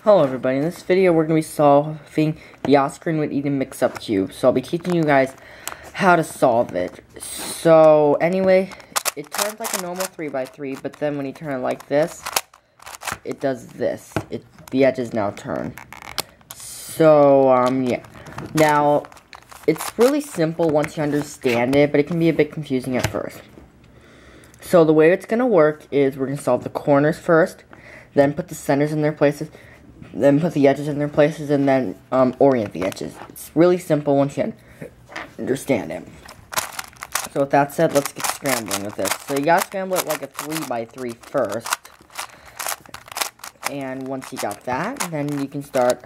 Hello everybody, in this video we're going to be solving the Oskar+Witeden mix-up cube. So I'll be teaching you guys how to solve it. So anyway, it turns like a normal 3x3, but then when you turn it like this, it does this. The edges now turn. So, yeah. Now, it's really simple once you understand it, but it can be a bit confusing at first. So the way it's going to work is we're going to solve the corners first, then put the centers in their places, then put the edges in their places, and then orient the edges. It's really simple once you understand it. So with that said, let's get scrambling with this. So you gotta scramble it like a 3x3 first. And once you got that, then you can start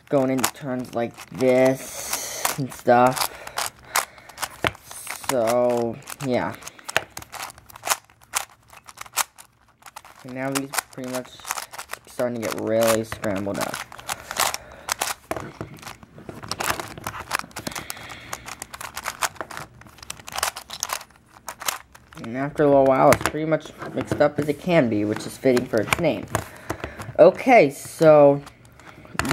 going into turns like this and stuff. So, yeah. And now these pretty much starting to get really scrambled up. And after a little while, it's pretty much mixed up as it can be, which is fitting for its name. Okay, so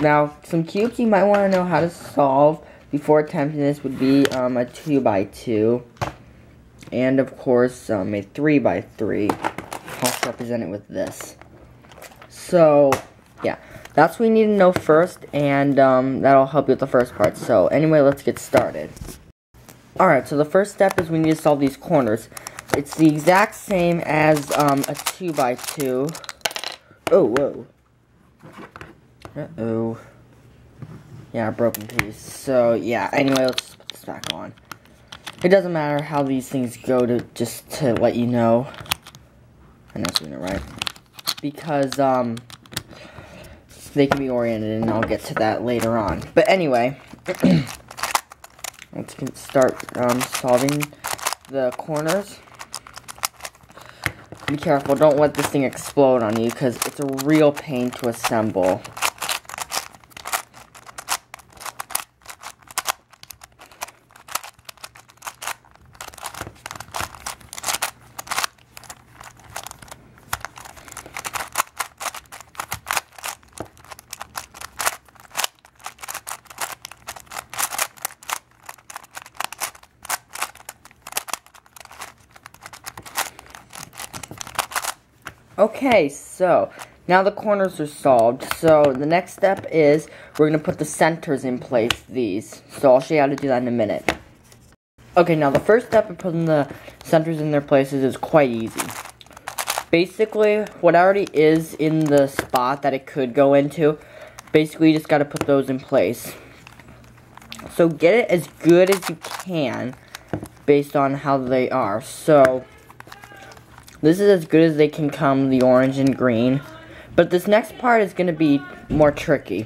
now some cubes you might want to know how to solve before attempting this would be a 2x2, and of course a 3x3. Also represented with this. So, yeah, that's what we need to know first, and that'll help you with the first part. So, anyway, let's get started. Alright, so the first step is we need to solve these corners. It's the exact same as a 2x2. Oh, whoa. Uh-oh. Yeah, broken piece. So, yeah, anyway, let's put this back on. It doesn't matter how these things go, just to let you know. I know I'm doing it right. Because, they can be oriented, and I'll get to that later on. But anyway, let's start solving the corners. Be careful, don't let this thing explode on you, because it's a real pain to assemble. Okay, so now the corners are solved. So the next step is we're going to put the centers in place, these. So I'll show you how to do that in a minute. Okay, now the first step of putting the centers in their places is quite easy. Basically, what already is in the spot that it could go into, basically you just got to put those in place. So get it as good as you can based on how they are. So this is as good as they can come, the orange and green. But this next part is going to be more tricky.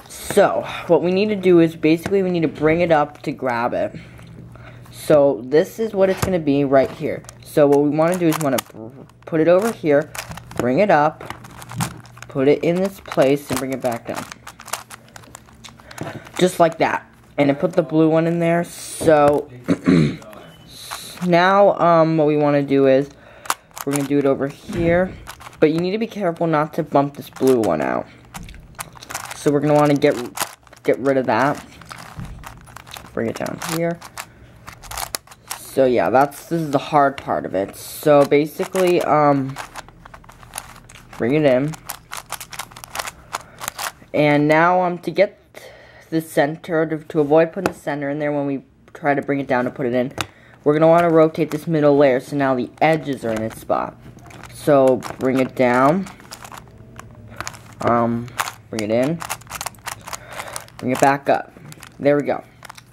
So, what we need to do is basically we need to bring it up to grab it. So, this is what it's going to be right here. So, what we want to do is we want to put it over here, bring it up, put it in this place, and bring it back down. Just like that. And then put the blue one in there. So now, what we want to do is, we're going to do it over here, but you need to be careful not to bump this blue one out. So we're going to want to get rid of that. Bring it down here. So yeah, this is the hard part of it. So basically, bring it in. And now, to get the center, to avoid putting the center in there when we try to bring it down to put it in, we're going to want to rotate this middle layer so now the edges are in its spot. So, bring it down. Bring it in. Bring it back up. There we go.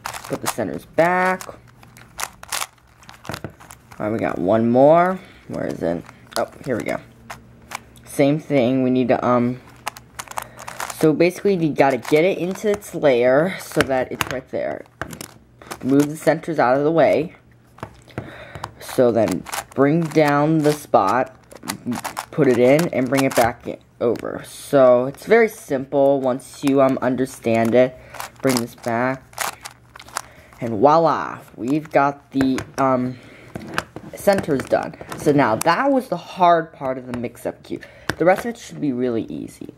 Put the centers back. Alright, we got one more. Where is it? Oh, here we go. Same thing. We need to, so basically you got to get it into its layer so that it's right there. Move the centers out of the way. So then bring down the spot, put it in, and bring it back over. So it's very simple once you understand it. Bring this back, and voila, we've got the centers done. So now that was the hard part of the mix-up cube. The rest of it should be really easy.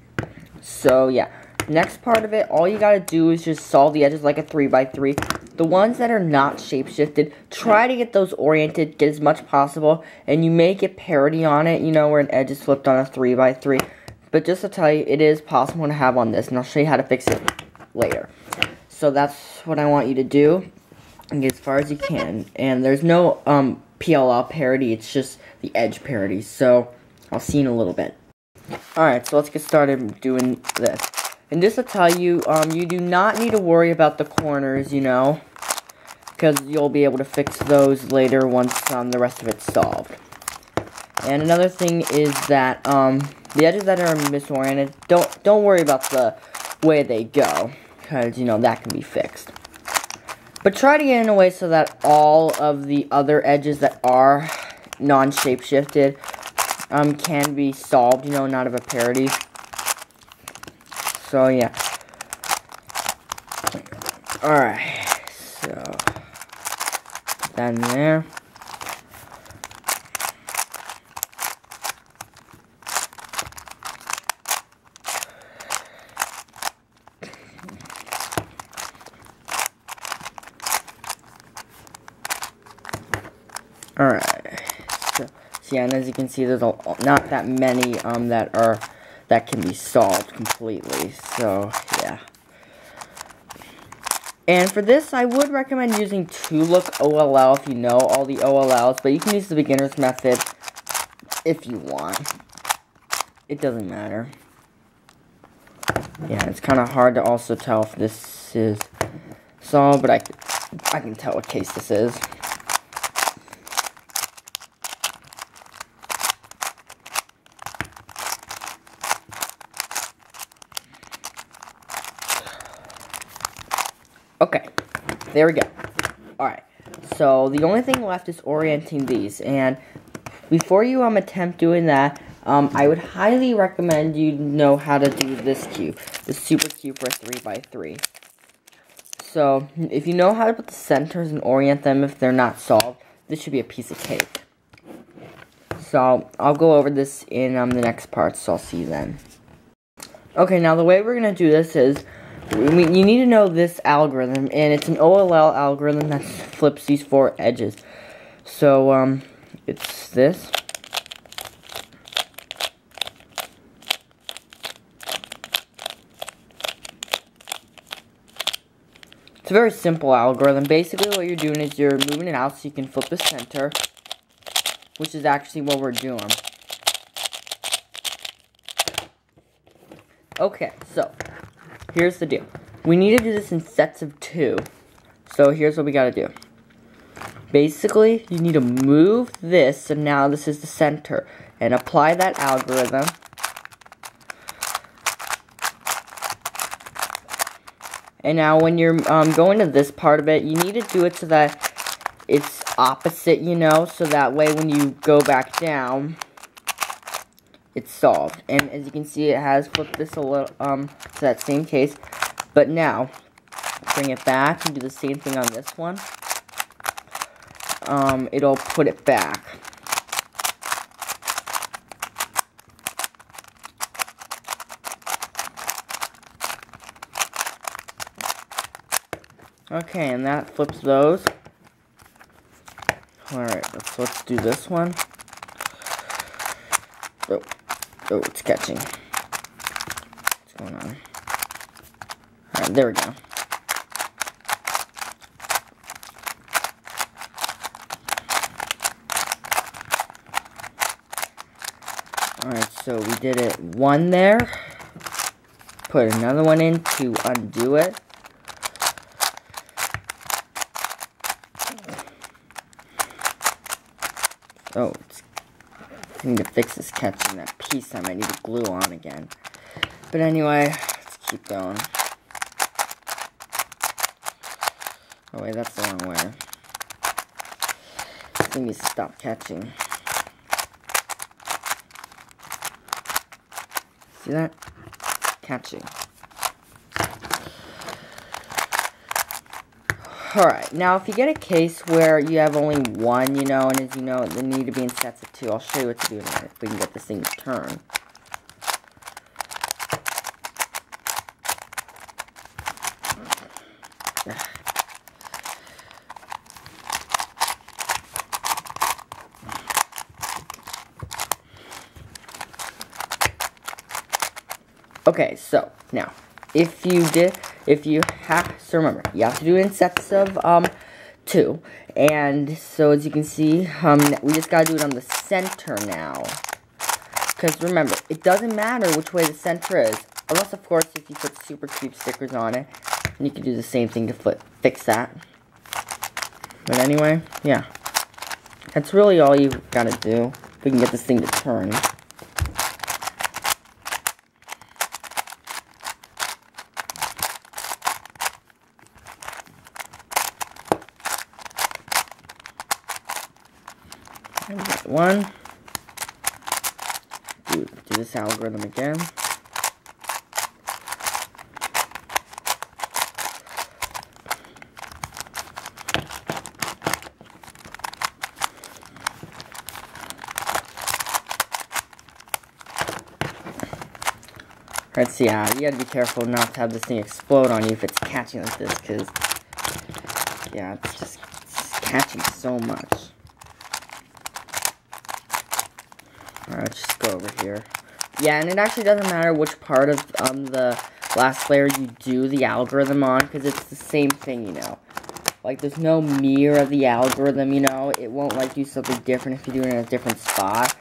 So yeah, next part of it, all you gotta do is just solve the edges like a 3x3. The ones that are not shape-shifted, try to get those oriented, get as much possible, and you may get parity on it, you know, where an edge is flipped on a 3x3. But just to tell you, it is possible to have on this, and I'll show you how to fix it later. So that's what I want you to do, and get as far as you can. And there's no PLL parity, it's just the edge parity. So I'll see you in a little bit. Alright, so let's get started doing this. And just to tell you, you do not need to worry about the corners, you know, because you'll be able to fix those later once the rest of it's solved. And another thing is that the edges that are misoriented, don't worry about the way they go, because, you know, that can be fixed. But try to get in a way so that all of the other edges that are non-shape-shifted can be solved, you know, not of a parity. So, yeah. Alright, so, then there. Alright, so yeah, and as you can see, there's not that many that can be solved completely. So yeah. And for this, I would recommend using 2-look OLL if you know all the OLLs, but you can use the beginner's method if you want. It doesn't matter. Yeah, it's kind of hard to also tell if this is solved, but I can tell what case this is. Okay, there we go. Alright, so the only thing left is orienting these, and before you attempt doing that, I would highly recommend you know how to do this cube, the super cube for a 3x3. So, if you know how to put the centers and orient them if they're not solved, this should be a piece of cake. So, I'll go over this in the next part, so I'll see you then. Okay, now the way we're going to do this is, you need to know this algorithm, and it's an OLL algorithm that flips these 4 edges. So, it's this. It's a very simple algorithm. Basically, what you're doing is you're moving it out so you can flip the center, which is actually what we're doing. Okay, so here's the deal. We need to do this in sets of 2. So here's what we gotta do. Basically, you need to move this, so now this is the center, and apply that algorithm. And now when you're going to this part of it, you need to do it so that it's opposite, you know, so that way when you go back down, it's solved. And as you can see, it has flipped this a little to that same case. But now, bring it back and do the same thing on this one. It'll put it back. Okay, and that flips those. Alright, let's do this one. Oh, it's catching. What's going on? Alright, there we go. Alright, so we did it 1 there. Put another one in to undo it. Oh, I need to fix this catching that piece. I might need to glue on again. But anyway, let's keep going. Oh wait, that's the wrong way. This thing needs to stop catching. See that? Catching. Alright, now if you get a case where you have only 1, you know, and as you know, they need to be in sets of 2, I'll show you what to do in a minute if we can get this thing to turn. Okay, so now, so remember, you have to do it in sets of 2, and so as you can see, we just gotta do it on the center now. Because remember, it doesn't matter which way the center is, unless of course if you put super cute stickers on it, and you can do the same thing to fix that. But anyway, yeah, that's really all you gotta do. We can get this thing to turn. And get one. Do this algorithm again. Alright, so yeah, you gotta be careful not to have this thing explode on you if it's catching like this, because, yeah, it's just catching so much. Alright, let's just go over here. Yeah, and it actually doesn't matter which part of the last layer you do the algorithm on, because it's the same thing, you know. Like, there's no mirror of the algorithm, you know. It won't, like, do something different if you do it in a different spot.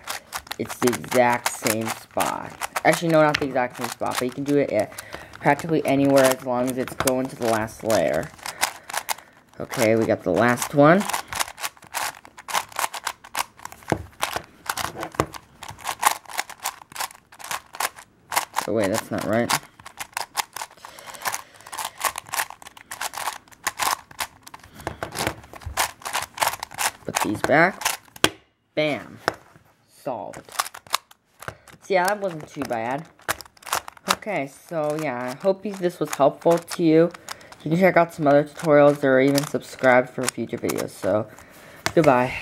It's the exact same spot. Actually, no, not the exact same spot, but you can do it at practically anywhere as long as it's going to the last layer. Okay, we got the last one. Oh wait, that's not right. Put these back. Bam. Solved. So yeah, that wasn't too bad. Okay, so yeah, I hope this was helpful to you. You can check out some other tutorials or even subscribe for future videos. So, goodbye.